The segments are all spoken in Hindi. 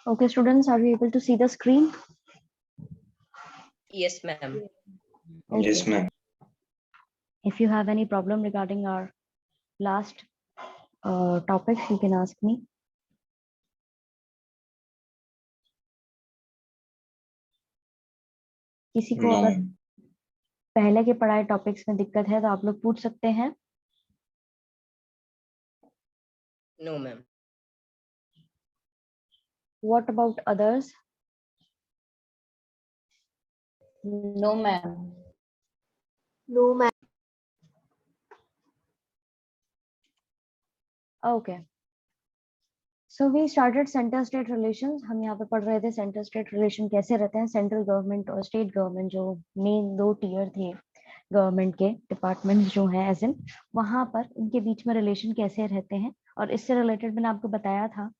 Okay, students, are you able to see the screen? Yes, ma'am. Okay. Yes, ma'am. If you have any problem regarding our last topics, you can ask me. किसी को No. अगर पहले के पढ़ाए टॉपिक्स में दिक्कत है तो आप लोग पूछ सकते हैं. No, ma'am. What about others? No, ma'am. No, ma'am. Okay. So we started centre state relations. हम यहाँ पे पढ़ रहे थे सेंटर स्टेट रिलेशन कैसे रहते हैं. सेंट्रल गवर्नमेंट और स्टेट गवर्नमेंट जो मेन दो टीयर थे गवर्नमेंट के डिपार्टमेंट्स जो हैं एज इन, वहां पर उनके बीच में रिलेशन कैसे रहते हैं. और इससे रिलेटेड मैंने आपको बताया था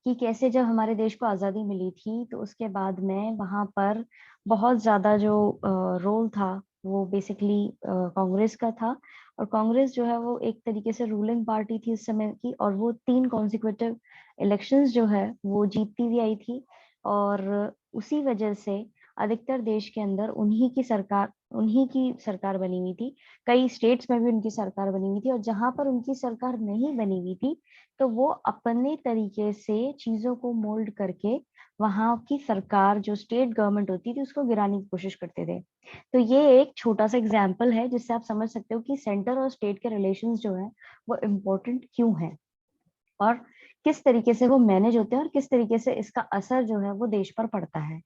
कि कैसे जब हमारे देश को आज़ादी मिली थी तो उसके बाद में वहां पर बहुत ज़्यादा जो रोल था वो बेसिकली कांग्रेस का था. और कांग्रेस जो है वो एक तरीके से रूलिंग पार्टी थी उस समय की, और वो 3 कॉन्सिक्यूटिव इलेक्शंस जो है वो जीतती हुई आई थी. और उसी वजह से अधिकतर देश के अंदर उन्हीं की सरकार बनी हुई थी. कई स्टेट्स में भी उनकी सरकार बनी हुई थी, और जहां पर उनकी सरकार नहीं बनी हुई थी तो वो अपने तरीके से चीजों को मोल्ड करके वहां की सरकार जो स्टेट गवर्नमेंट होती थी उसको गिराने की कोशिश करते थे. तो ये एक छोटा सा एग्जाम्पल है जिससे आप समझ सकते हो कि सेंटर और स्टेट के रिलेशंस जो है वो इम्पोर्टेंट क्यों है और किस तरीके से वो मैनेज होते हैं और किस तरीके से इसका असर जो है वो देश पर पड़ता है.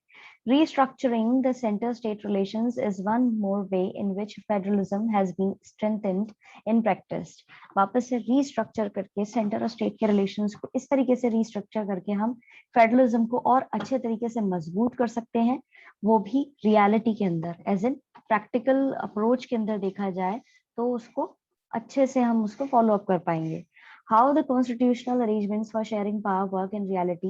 Restructuring the center-state relations is one more way in which federalism has been strengthened in practice. वापस से restructure करके सेंटर और स्टेट के रिलेशंस को इस तरीके से restructure करके हम फेडरलिज्म को और अच्छे तरीके से मजबूत कर सकते हैं, वो भी रियलिटी के अंदर एज इन प्रैक्टिकल अप्रोच के अंदर देखा जाए तो उसको अच्छे से हम उसको फॉलो अप कर पाएंगे. How the constitutional arrangements for sharing power work in reality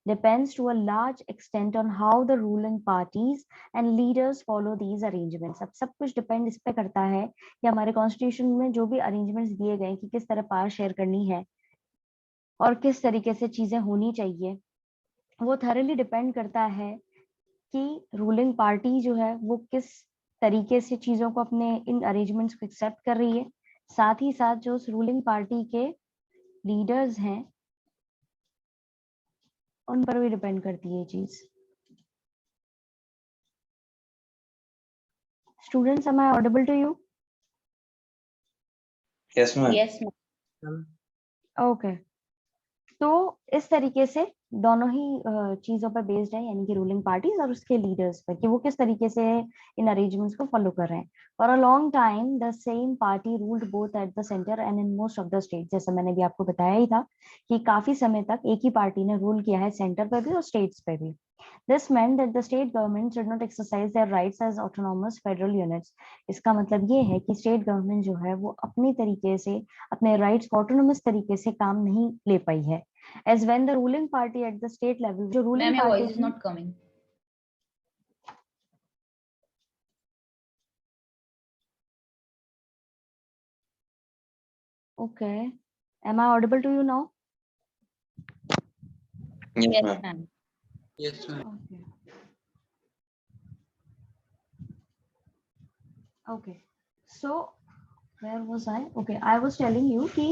depends to a large extent on how the ruling parties and leaders follow these arrangements. अब सब कुछ डिपेंड इस पे करता है कि हमारे कॉन्स्टिट्यूशन में जो भी अरेंजमेंट्स दिए गए कि किस तरह पावर शेयर करनी है और किस तरीके से चीजें होनी चाहिए, वो थॉरली डिपेंड करता है कि रूलिंग पार्टी जो है वो किस तरीके से चीजों को अपने इन अरेंजमेंट्स को एक्सेप्ट कर रही है. साथ ही साथ जो उस रूलिंग पार्टी के लीडर्स हैं उन पर भी डिपेंड करती है ये चीज. Students, am I audible to you? Yes, ma'am. Yes, ma'am. Okay. तो इस तरीके से दोनों ही चीजों पर बेस्ड है, यानी कि रूलिंग पार्टीज और उसके लीडर्स पर कि वो किस तरीके से इन अरेंजमेंट्स को फॉलो कर रहे हैं. For a long time the same party ruled both at the centre and in most of the state. जैसा मैंने भी आपको बताया ही था कि काफी समय तक एक ही पार्टी ने रूल किया है सेंटर पर भी और स्टेट्स पे भी. This meant that the state governments did not exercise their rights as autonomous federal units. इसका मतलब ये है कि स्टेट गवर्नमेंट जो है वो अपनी तरीके से अपने राइट्स को ऑटोनोमस तरीके से काम नहीं ले पाई है. As when the ruling party at the state level, जो ruling Ma'am, your party voice is not coming. Okay, am I audible to you now? Yes, Yes, ma'am. ma'am. Yes, ma'am. Okay. Okay. So where was I? Okay, I was telling you कि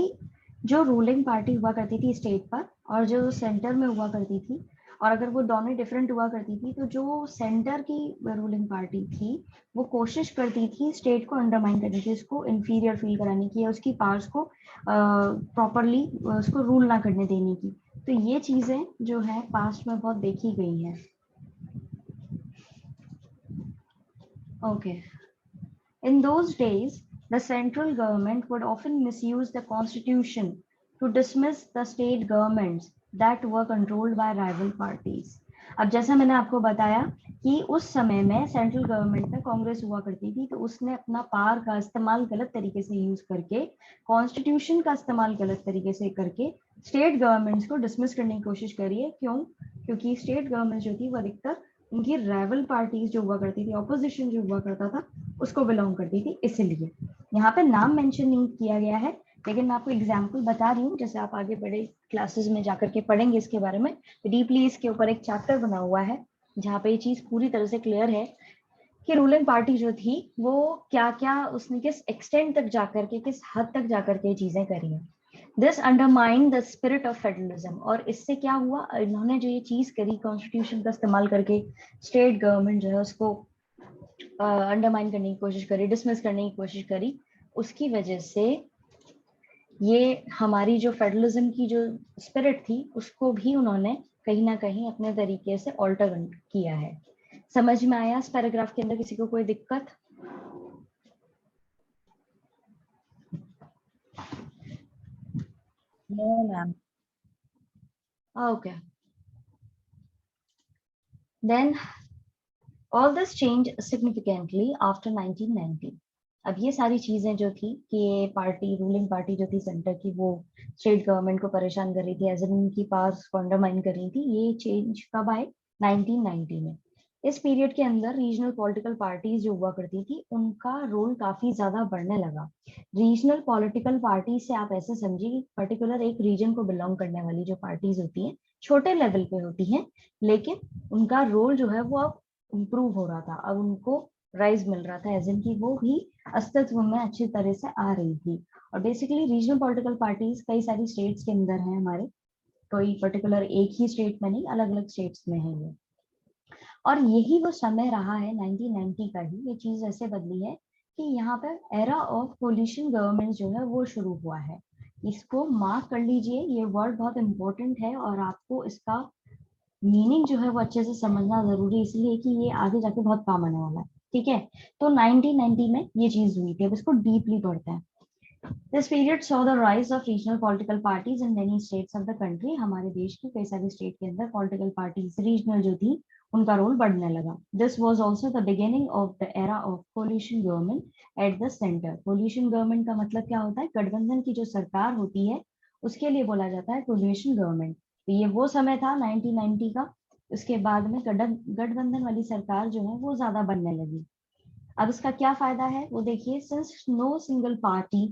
जो रूलिंग पार्टी हुआ करती थी स्टेट पर और जो सेंटर में हुआ करती थी, और अगर वो दोनों डिफरेंट हुआ करती थी तो जो सेंटर की रूलिंग पार्टी थी वो कोशिश करती थी स्टेट को अंडरमाइन करने की, उसको इंफीरियर फील कराने की या उसकी पावर्स को प्रॉपरली उसको रूल ना करने देने की. तो ये चीजें जो है पास्ट में बहुत देखी गई हैं. Okay. In those days, the central government would often misuse the constitution to dismiss the state governments that were controlled by rival parties. अब जैसा मैंने आपको बताया कि उस समय में सेंट्रल गवर्नमेंट में कांग्रेस हुआ करती थी, तो उसने अपना पावर का इस्तेमाल गलत तरीके से यूज करके, कॉन्स्टिट्यूशन का इस्तेमाल गलत तरीके से करके स्टेट गवर्नमेंट्स को डिसमिस करने की कोशिश करी है. क्यों? क्योंकि स्टेट गवर्नमेंट जो थी वो अधिकतर उनकी राइवल पार्टीज जो हुआ करती थी, ऑपोजिशन जो हुआ करता था, उसको बिलोंग करती थी. इसलिए यहाँ पे नाम मेंशन नहीं किया गया है लेकिन मैं आपको एग्जाम्पल बता रही हूँ, जैसे आप आगे बड़े क्लासेस में जाकर के पढ़ेंगे इसके बारे में, डीपली इसके ऊपर एक चैप्टर बना हुआ है जहाँ पे ये चीज पूरी तरह से क्लियर है कि रूलिंग पार्टी जो थी वो क्या क्या उसने किस एक्सटेंट तक जाकर के, किस हद तक जाकर के चीजें करी हैं। This undermine the spirit of federalism, और इससे क्या हुआ, इन्होंने जो ये चीज करी कॉन्स्टिट्यूशन का इस्तेमाल करके, स्टेट गवर्नमेंट जो है उसको अंडरमाइन करने की कोशिश करी, डिसमिस करने की कोशिश करी, उसकी वजह से ये हमारी जो फेडरलिज्म की जो स्पिरिट थी उसको भी उन्होंने कहीं ना कहीं अपने तरीके से ऑल्टर किया है। समझ में आया इस पैराग्राफ के अंदर किसी को कोई दिक्कत? No, ma'am. Okay. Then all this changed significantly after 1990. अब ये सारी चीजें जो थी कि ये पार्टी, रूलिंग पार्टी जो थी सेंटर की, वो स्टेट गवर्नमेंट को परेशान कर रही थी, एज उनकी पावर्स को अंडरमाइन कर रही थी, ये चेंज कब आए? 1990 में। इस पीरियड के अंदर रीजनल पॉलिटिकल पार्टीज जो हुआ करती थी उनका रोल काफी ज्यादा बढ़ने लगा। रीजनल पॉलिटिकल पार्टी से आप ऐसे समझिए, पर्टिकुलर एक रीजन को बिलोंग करने वाली जो पार्टीज होती हैं, छोटे लेवल पे होती हैं, लेकिन उनका रोल जो है वो अब इम्प्रूव हो रहा था, अब उनको राइज मिल रहा था, एज इन की वो भी अस्तित्व में अच्छी तरह से आ रही थी। और बेसिकली रीजनल पॉलिटिकल पार्टीज कई सारी स्टेट्स के अंदर हैं हमारे, कोई पर्टिकुलर एक ही स्टेट में नहीं, अलग अलग स्टेट्स में है ये। और यही वो समय रहा है 1990 का ही, ये चीज ऐसे बदली है कि यहाँ पर एरा ऑफ कोलिशन गवर्नमेंट जो है वो शुरू हुआ है। इसको मार्क कर लीजिए, ये वर्ड बहुत इंपॉर्टेंट है और आपको इसका मीनिंग जो है वो अच्छे से समझना जरूरी है, इसलिए कि ये आगे जाके बहुत काम आने वाला है। ठीक है, तो 1990 में ये चीज हुई थी। अब इसको डीपली पढ़ते हैं। This period saw the rise of regional political parties in many states of the country. हमारे देश की कई सारी स्टेट के अंदर पॉलिटिकल पार्टीज रीजनल जो थी उनका रोल बढ़ने लगा। This was also the beginning of the era of coalition government at the center. Coalition government का मतलब क्या होता है? गठबंधन की जो सरकार होती है उसके लिए बोला जाता है coalition government। तो ये वो समय था 1990 का। उसके बाद में गठबंधन वाली सरकार जो है वो ज्यादा बनने लगी। अब इसका क्या फायदा है वो देखिए, since no single party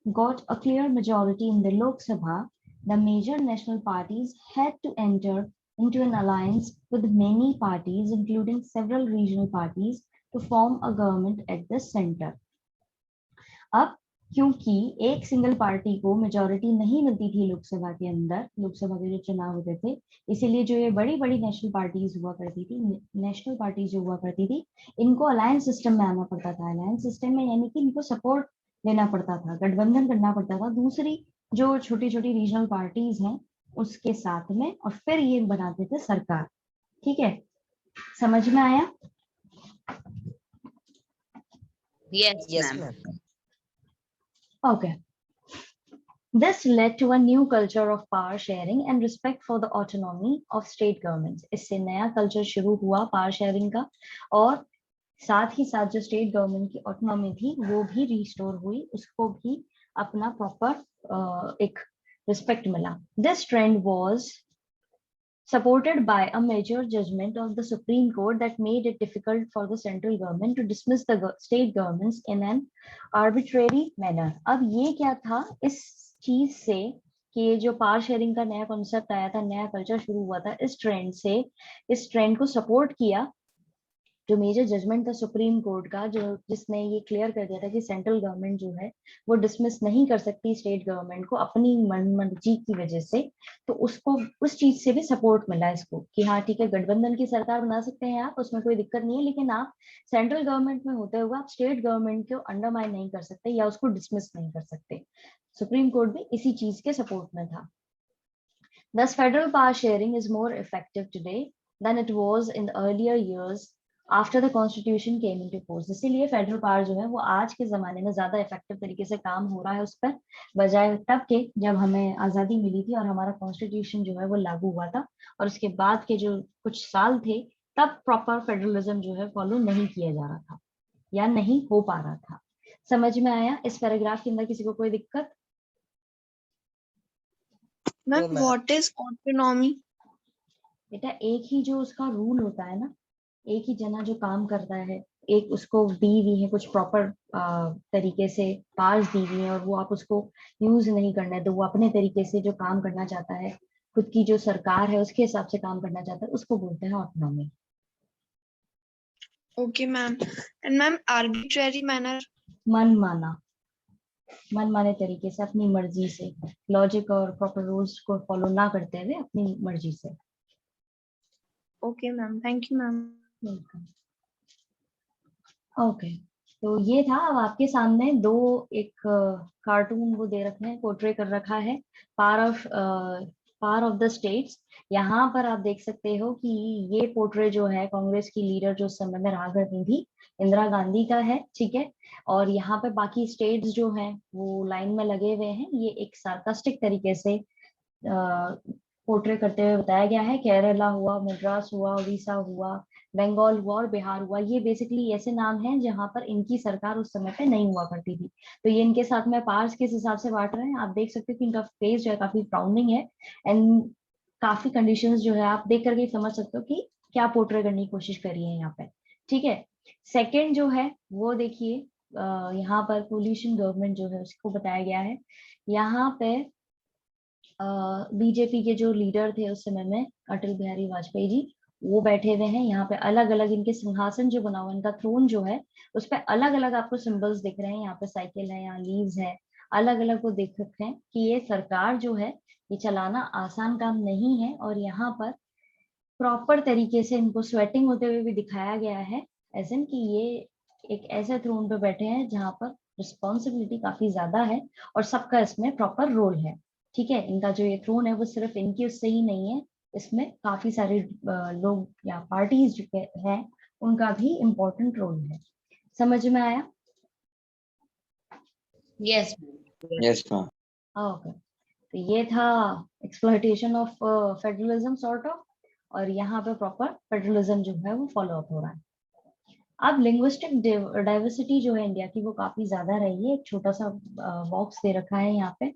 got a clear majority in the Lok Sabha, the major national parties had to enter into an alliance with many parties, including several regional parties, to form a government at the center. अब क्योंकि एक सिंगल पार्टी को मेजोरिटी नहीं मिलती थी लोकसभा के अंदर, लोकसभा के जो चुनाव होते थे, इसीलिए जो ये बड़ी बड़ी नेशनल पार्टीज हुआ करती थी, नेशनल पार्टीज जो हुआ करती थी, इनको अलायंस सिस्टम में आना पड़ता था। अलायंस सिस्टम में यानी कि इनको सपोर्ट लेना पड़ता था, गठबंधन करना पड़ता था दूसरी जो छोटी छोटी रीजनल पार्टीज हैं उसके साथ में, और फिर ये बनाते थे सरकार। ठीक है, समझ में आया? Yes, Yes, ma'am. ma'am. Okay. This led to a new culture of power sharing and respect for the autonomy of state governments. इससे नया कल्चर शुरू हुआ पावर शेयरिंग का, और साथ ही साथ जो स्टेट गवर्नमेंट की ऑटोनॉमी थी वो भी रिस्टोर हुई, उसको भी अपना प्रॉपर एक रिस्पेक्ट मिला। This trend was supported by a major judgment of the Supreme Court that made it difficult for the central government to dismiss the state governments in an arbitrary manner. अब ये क्या था इस चीज से कि ये जो पावर शेयरिंग का नया कॉन्सेप्ट आया था, नया कल्चर शुरू हुआ था, इस ट्रेंड से, इस ट्रेंड को सपोर्ट किया जो मेजर जजमेंट था सुप्रीम कोर्ट का, जो जिसने ये क्लियर कर दिया था कि सेंट्रल गवर्नमेंट जो है वो डिसमिस नहीं कर सकती स्टेट गवर्नमेंट को अपनी मनमर्जी की वजह से। तो उसको उस चीज से भी सपोर्ट मिला इसको कि हाँ ठीक है, गठबंधन की सरकार बना सकते हैं आप, उसमें कोई दिक्कत नहीं है, लेकिन आप सेंट्रल गवर्नमेंट में होते हुए आप स्टेट गवर्नमेंट को अंडरमाइन नहीं कर सकते या उसको डिसमिस नहीं कर सकते। सुप्रीम कोर्ट भी इसी चीज के सपोर्ट में था। Thus, federal power sharing is more effective today than it was in the earlier years after the constitution came into force. इसीलिए फेडरल पावर जो है वो आज के जमाने में ज्यादा इफेक्टिव तरीके से काम हो रहा है उस पर, बजाय तब के जब हमें आजादी मिली थी और हमारा कॉन्स्टिट्यूशन जो है वो लागू हुआ था, और उसके बाद के जो कुछ साल थे तब प्रॉपर फेडरलिज्म जो है फॉलो नहीं किया जा रहा था या नहीं हो पा रहा था। समझ में आया इस पैराग्राफ के अंदर किसी को कोई दिक्कत? Ma'am, No, ma'am. What is autonomy? बेटा एक ही जो उसका रूल होता है ना, एक ही जना जो काम करता है, एक उसको दी हुई है कुछ प्रॉपर तरीके से पार्स दी हुई है और वो आप उसको यूज नहीं करना है, तो वो अपने तरीके से जो काम करना चाहता है, खुद की जो सरकार है उसके हिसाब से काम करना चाहता है, उसको बोलते हैं autonomy. Okay, ma'am. And ma'am, arbitrary manner. मनमाना, मनमाने तरीके से, अपनी मर्जी से, लॉजिक और प्रॉपर रूल्स को फॉलो ना करते हुए अपनी मर्जी से। Okay, ma'am. Thank you, ma'am. Okay, तो ये था। अब आपके सामने दो एक कार्टून वो दे रखे हैं, पोर्ट्रे कर रखा है, पावर ऑफ द स्टेट्स। यहाँ पर आप देख सकते हो कि ये पोर्ट्रे जो है कांग्रेस की लीडर जो उस समय में रहा करती थी, इंदिरा गांधी का है, ठीक है। और यहाँ पे बाकी स्टेट्स जो हैं वो लाइन में लगे हुए हैं। ये एक सार्कास्टिक तरीके से पोर्ट्रे करते हुए बताया गया है। केरला हुआ, मद्रास हुआ, उड़ीसा हुआ, बंगाल हुआ और बिहार हुआ, ये बेसिकली ऐसे नाम हैं जहां पर इनकी सरकार उस समय पे नहीं हुआ करती थी। तो ये इनके साथ में पार्स किस हिसाब से बांट रहे हैं, आप देख सकते हो कि इनका फेस जो है काफी फ्राउनिंग है। एंड काफी कंडीशंस जो है आप देख करके ही समझ सकते हो कि क्या पोर्ट्रे करने की कोशिश करी है यहाँ पे, ठीक है। सेकेंड जो है वो देखिए, यहाँ पर कोलिशन गवर्नमेंट जो है उसको बताया गया है। यहाँ पे बीजेपी के जो लीडर थे उस समय में, अटल बिहारी वाजपेयी जी, वो बैठे हुए हैं। यहाँ पे अलग अलग इनके सिंहासन जो बना हुआ है, इनका थ्रोन जो है उस पे अलग अलग आपको सिंबल्स दिख रहे हैं। यहाँ पे साइकिल है, यहाँ लीव्स है, अलग अलग वो देख सकते हैं कि ये सरकार जो है ये चलाना आसान काम नहीं है। और यहाँ पर प्रॉपर तरीके से इनको स्वेटिंग होते हुए भी दिखाया गया है, एज इन कि ये एक ऐसे थ्रोन पे बैठे हैं जहाँ पर रिस्पॉन्सिबिलिटी काफी ज्यादा है और सबका इसमें प्रॉपर रोल है, ठीक है। इनका जो ये थ्रोन है वो सिर्फ इनकी उससे ही नहीं है, इसमें काफी सारे लोग या पार्टीज जो हैं उनका भी इम्पोर्टेंट रोल है। समझ में आया? Yes. Yes, ma'am. ओके, तो ये था exploitation of federalism sort of, और यहाँ पे प्रॉपर फेडरलिज्म जो है वो फॉलो अप हो रहा है। अब लिंग्विस्टिक डाइवर्सिटी जो है इंडिया की वो काफी ज्यादा रही है। एक छोटा सा बॉक्स दे रखा है यहाँ पे,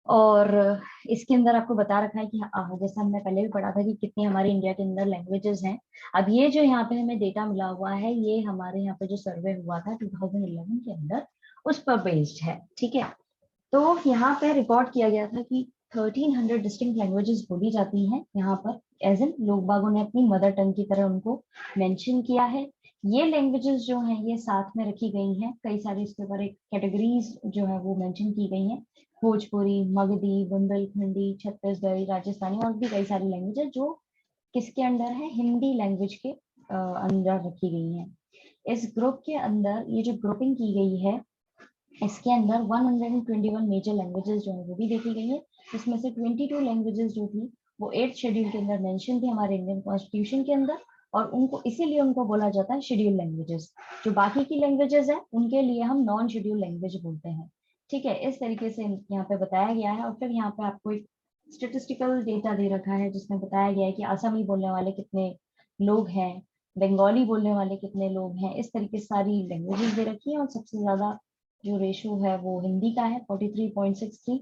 और इसके अंदर आपको बता रखा है कि जैसा हमने पहले भी पढ़ा था कि कितनी हमारी इंडिया के अंदर लैंग्वेजेस हैं। अब ये जो यहाँ पे हमें डेटा मिला हुआ है, ये हमारे यहाँ पे जो सर्वे हुआ था 2011 के अंदर, उस पर बेस्ड है, ठीक है। तो यहाँ पे रिकॉर्ड किया गया था कि 1300 डिस्टिंक्ट लैंग्वेजेस बोली जाती हैं यहाँ पर, एज इन लोग बागों ने अपनी मदर टंग की तरह उनको मेंशन किया है। ये लैंग्वेजेस जो हैं ये साथ में रखी गई हैं, कई सारी इसके ऊपर एक कैटेगरीज जो है वो मेंशन की गई हैं, भोजपुरी, मगधी, बुंदेलखंडी, छत्तीसगढ़ी, राजस्थानी और भी कई सारी लैंग्वेजेस जो किसके अंडर है, हिंदी लैंग्वेज के अंदर रखी गई हैं। इस ग्रुप के अंदर ये जो ग्रुपिंग की गई है, इसके अंदर 121 मेजर लैंग्वेजेस जो है वो भी देखी गई है, जिसमें से 22 लैंग्वेजेस जो थी वो 8th शेड्यूल के अंदर मेंशन थी हमारे इंडियन कॉन्स्टिट्यूशन के अंदर, और उनको इसीलिए उनको बोला जाता है शेड्यूल लैंग्वेजेस। जो बाकी की लैंग्वेजेस है उनके लिए हम नॉन शेड्यूल लैंग्वेज बोलते हैं, ठीक है। इस तरीके से यहाँ पे बताया गया है। और फिर यहाँ पे आपको एक स्टेटिस्टिकल डेटा दे रखा है जिसमें बताया गया है कि असमी बोलने वाले कितने लोग हैं, बंगाली बोलने वाले कितने लोग हैं, इस तरीके से सारी लैंग्वेजेस दे रखी है। और सबसे ज्यादा जो रेशो है वो हिंदी का है 43.63,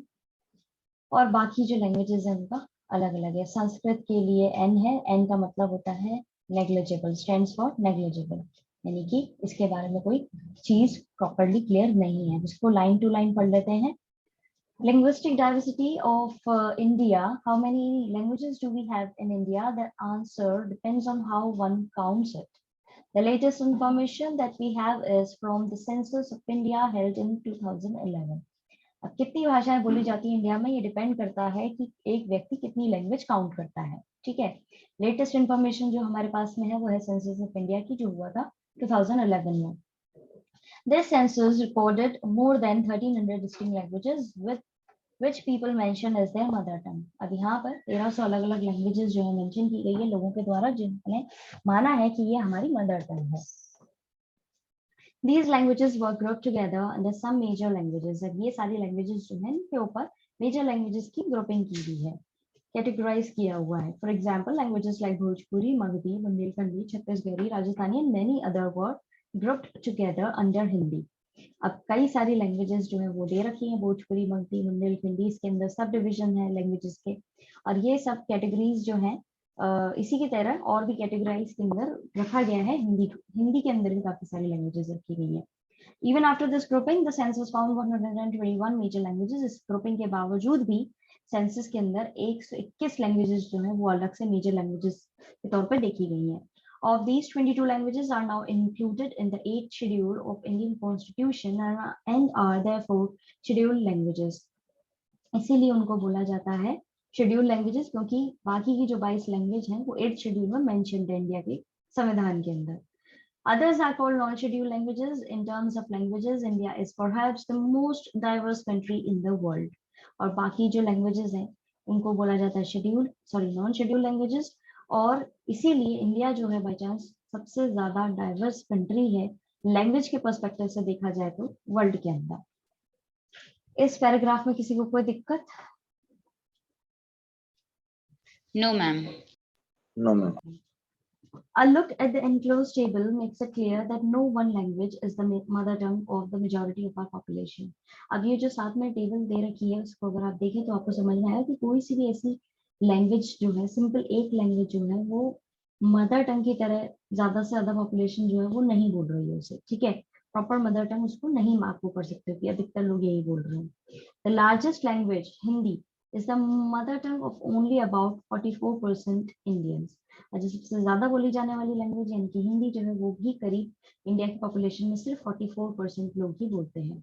और बाकी जो लैंग्वेजेस है उनका अलग अलग है। संस्कृत के लिए एन है, एन का मतलब होता है नेग्लिजिबल, स्टैंड्स फॉर नेग्लिजिबल, यानी कि इसके बारे में कोई चीज प्रॉपरली क्लियर नहीं है। जिसको लाइन टू लाइन पढ़ लेते हैं। Linguistic diversity of India. How many languages do we have in India? The answer depends on how one counts it. The latest information that we have is from the census of India held in 2011. अब कितनी भाषाएं बोली जाती हैं इंडिया में, ये डिपेंड करता है कि एक व्यक्ति कितनी लैंग्वेज काउंट करता है, ठीक है। लेटेस्ट इंफॉर्मेशन जो हमारे पास में है वो है सेंसस ऑफ इंडिया की, जो हुआ था 2011 में। This census recorded more than 1300 distinct languages with which people mention as their mother tongue. अब यहाँ पर 1300 अलग अलग लैंग्वेजेस जो है मेंशन की गई है लोगों के द्वारा जिन्होंने माना है कि ये हमारी मदर टंग है। These languages were grouped together under some major languages. अब ये सारी लैंग्वेजेस जो है इनके ऊपर मेजर लैंग्वेजेस की ग्रुपिंग की गई है, कैटेगराइज किया हुआ है। For example languages like Bhojpuri, Magdhi, Bundelkhandi, Chhattisgarhi, Rajasthani and many other were grouped together under Hindi. अब कई सारी लैंग्वेजेस जो है वो दे रखी हैं, भोजपुरी, मगधी, बुंदेलखंडी, इसके अंदर सब डिविजन है लैंग्वेजेस के, और ये सब कैटेगरीज जो हैं इसी की तरह और भी कैटेगराइज के अंदर रखा गया है हिंदी को। हिंदी के अंदर भी काफी सारी लैंग्वेजेस रखी गई हैं। Even after this grouping, the census found 121 major languages. इस grouping के बावजूद भी सेंसस के अंदर 121 लैंग्वेजेस जो है वो अलग से मेजर लैंग्वेजेस के तौर पर देखी गई हैं. Of these, 22 languages are now included in the 8th schedule of Indian Constitution and are therefore scheduled languages. इसीलिए उनको बोला जाता है शेड्यूल लैंग्वेजेस, क्योंकि बाकी की जो 22 लैंग्वेज हैं वो 8th शेड्यूल में मेंशन्ड है इंडिया के संविधान के अंदर. Others are called non-scheduled languages. In terms of languages, India is perhaps the most diverse country in the world. और बाकी जो languages हैं उनको बोला जाता है non-scheduled languages. और इसीलिए इंडिया जो है बाई चांस सबसे ज्यादा डाइवर्स कंट्री है लैंग्वेज के पर्सपेक्टिव से देखा जाए तो वर्ल्ड के अंदर. इस पैराग्राफ में किसी को कोई दिक्कत? No, ma'am. No, ma'am. A look at the enclosed table makes it clear that no one language is the mother tongue of the majority of our population. अब ये जो साथ में टेबल दे रखी है उसको अगर आप देखें तो आपको समझ में आएगा कि कोई सी भी ऐसी लैंग्वेज जो है, सिंपल एक लैंग्वेज जो है वो मदर टंग की तरह ज्यादा से ज्यादा पॉपुलेशन जो है वो नहीं बोल रही है उसे. ठीक है, प्रॉपर मदर टंग उसको नहीं आपको कर सकते कि अधिकतर लोग यही बोल रहे हैं. The largest language Hindi is the mother tongue of only about 44% Indians. जो सबसे ज्यादा बोली जाने वाली लैंग्वेज यानी कि हिंदी जो है वो भी करीब इंडिया की पॉपुलेशन में सिर्फ 44% लोग ही बोलते हैं.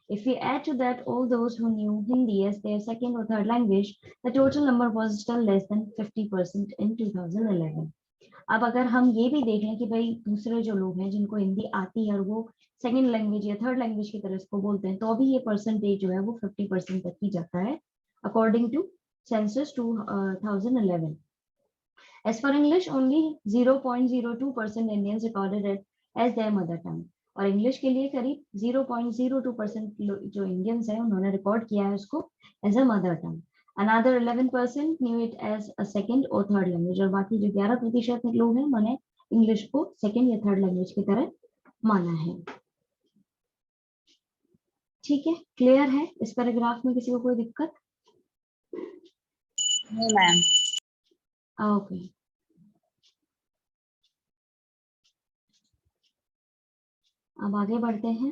If we add to that all those who knew Hindi as their second or third language, the total number was still less than 50% in 2011. अब अगर हम ये भी देख लें कि भाई दूसरे जो लोग हैं जिनको हिंदी आती है और वो सेकेंड लैंग्वेज या थर्ड लैंग्वेज की तरह इसको बोलते हैं, तो अभी ये परसेंटेज जो है वो 50% तक ही जाता है according to census 2011. As for English, only 0.02% Indians recorded it as their mother tongue. और इंग्लिश के लिए करीब 0.02% जो इंडियंस हैं उन्होंने रिकॉर्ड किया है उसको as a mother tongue. Another 11% knew it as a second or third language. और बाकी जो 11% लोग हैं उन्होंने इंग्लिश को सेकेंड या थर्ड लैंग्वेज की तरह माना है. ठीक है, क्लियर है? इस पैराग्राफ में किसी को कोई दिक्कत? No, ma'am. ओके. अब आगे बढ़ते हैं.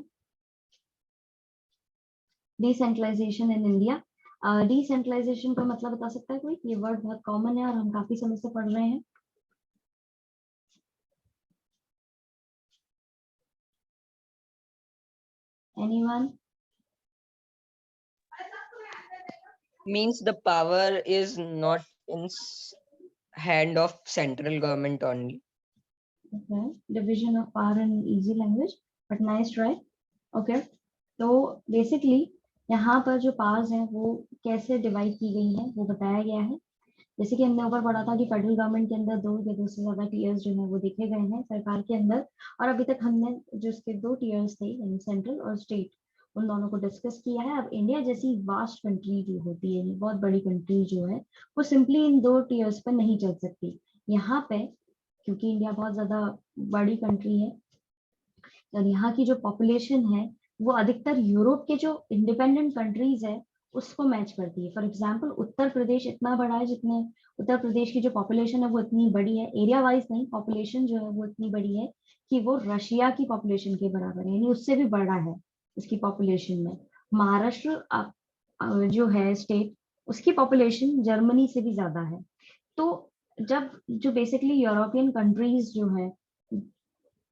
Decentralisation in India. डिसेंट्रलाइजेशन का मतलब बता सकता है कोई? ये वर्ड बहुत कॉमन है और हम काफी समय से पढ़ रहे हैं. Anyone? Means the power is not in hand of central government only. Okay, division of power in easy language, but nice try. Okay, तो बेसिकली यहाँ पर जो पावर्स हैं वो कैसे डिवाइड की गई हैं वो बताया गया है. जैसे कि हमने ऊपर पढ़ा था कि फेडरल गवर्नमेंट के अंदर 2 या 2 से ज्यादा टीयर्स जो है वो देखे गए हैं सरकार के अंदर. और अभी तक हमने जो इसके 2 टीयर्स थे यानी सेंट्रल और स्टेट, उन दोनों को डिस्कस किया है. अब इंडिया जैसी वास्ट कंट्री जो होती है, बहुत बड़ी कंट्री जो है, वो सिंपली इन 2 टीयर्स पर नहीं चल सकती. यहाँ पे क्योंकि इंडिया बहुत ज्यादा बड़ी कंट्री है और यहाँ की जो पॉपुलेशन है वो अधिकतर यूरोप के जो इंडिपेंडेंट कंट्रीज है उसको मैच करती है. फॉर एग्जाम्पल उत्तर प्रदेश इतना बड़ा है, जितने उत्तर प्रदेश की जो पॉपुलेशन है वो इतनी बड़ी है, एरिया वाइज नहीं, पॉपुलेशन जो है वो इतनी बड़ी है कि वो रशिया की पॉपुलेशन के बराबर है, यानी उससे भी बड़ा है इसकी पॉपुलेशन में. महाराष्ट्र जो है स्टेट, उसकी पॉपुलेशन जर्मनी से भी ज्यादा है. तो जब जो बेसिकली यूरोपियन कंट्रीज जो है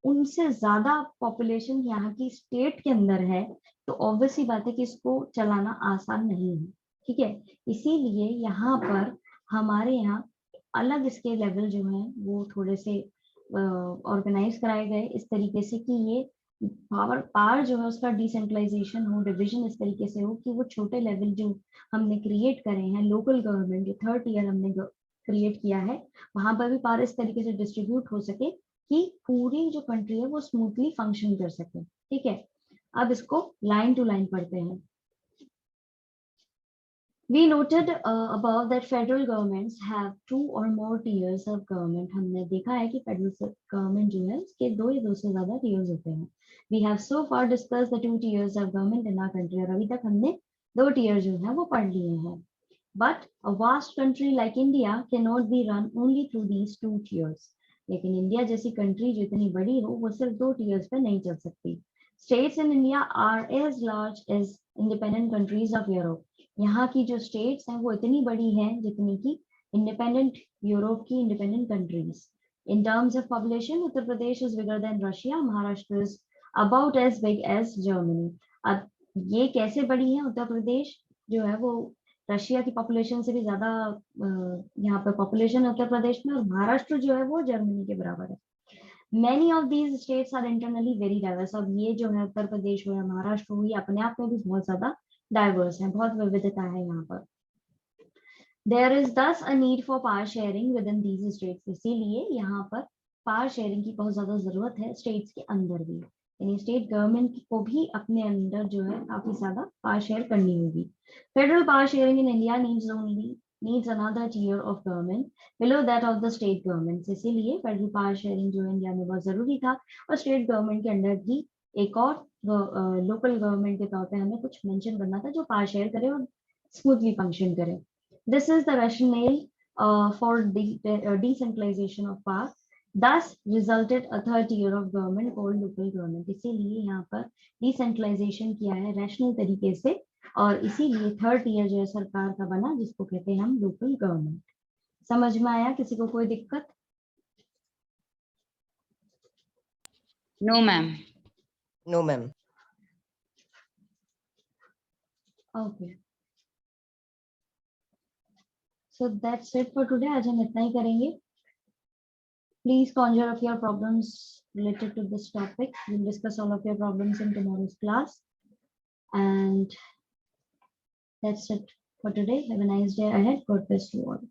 उनसे ज्यादा पॉपुलेशन यहाँ की स्टेट के अंदर है, तो ऑब्वियसली बात है कि इसको चलाना आसान नहीं है. ठीक है, इसीलिए यहाँ पर हमारे यहाँ अलग इसके लेवल जो है वो थोड़े से ऑर्गेनाइज कराए गए इस तरीके से कि ये पावर जो है उसका डिसेंट्रलाइजेशन हो, डिविजन इस तरीके से हो कि वो छोटे लेवल जो हमने क्रिएट करे हैं, लोकल गवर्नमेंट जो 3rd टियर हमने क्रिएट किया है, वहां पर भी पावर इस तरीके से डिस्ट्रीब्यूट हो सके कि पूरी जो कंट्री है वो स्मूथली फंक्शन कर सके. ठीक है, अब इसको लाइन टू लाइन पढ़ते हैं. We noted above that federal governments have 2 or more tiers of government. हमने देखा है कि फेडरल गवर्नमेंट जो है उसके 2 या 2 से ज्यादा tiers होते हैं. We have so far discussed the 2 tiers of government in our country. और अभी तक हमने 2 tiers जो है वो पढ़ लिए हैं. But a vast country like India cannot be run only through these two tiers. लेकिन इंडिया जैसी कंट्री जो इतनी बड़ी हो वो सिर्फ दो टीयर्स पे नहीं चल सकती. States in India are as large as independent countries of Europe. यहाँ की जो states हैं वो इतनी बड़ी हैं जितनी की independent यूरोप की independent countries. In terms of population, Uttar Pradesh is bigger than Russia. Maharashtra is about as big as Germany. अब ये कैसे बड़ी है उत्तर प्रदेश जो है वो रशिया की पॉपुलेशन से भी ज्यादा यहाँ पर पॉपुलेशन उत्तर प्रदेश में, और महाराष्ट्र जो है वो जर्मनी के बराबर है. Many of these states are internally very diverse. अब ये जो है उत्तर प्रदेश हो या महाराष्ट्र हो ये अपने आप में भी बहुत ज्यादा डाइवर्स है, बहुत विविधता है यहाँ पर. There is thus a need for power sharing within these states. इसीलिए यहाँ पर पावर शेयरिंग की बहुत ज्यादा जरूरत है स्टेट्स के अंदर भी. यानी स्टेट गवर्नमेंट को भी अपने अंदर जो है काफी ज्यादा पावर शेयर करनी होगी. Federal power sharing in India needs another tier of government below that of the state governments. इसीलिए फेडरल पावर शेयरिंग जो इंडिया में बहुत जरूरी था और स्टेट गवर्नमेंट के अंदर भी एक और लोकल गवर्नमेंट के तौर पे हमें कुछ मेंशन करना था जो पावर शेयर करे और स्मूथली फंक्शन करे. This is the rationale for the decentralization of power. Thus resulted a third tier of government called local government. इसीलिए यहाँ पर decentralization किया है rational तरीके से और इसीलिए थर्ड टीयर जो है सरकार का बना जिसको कहते हैं हम लोकल गवर्नमेंट. समझ में आया? किसी को कोई दिक्कत? No, ma'am. No, ma'am. Okay. So that's it for today. आज हम इतना ही करेंगे. Please conjure up your problems related to this topic. We'll discuss all of your problems in tomorrow's class. And that's it for today. Have a nice day ahead. God bless you all.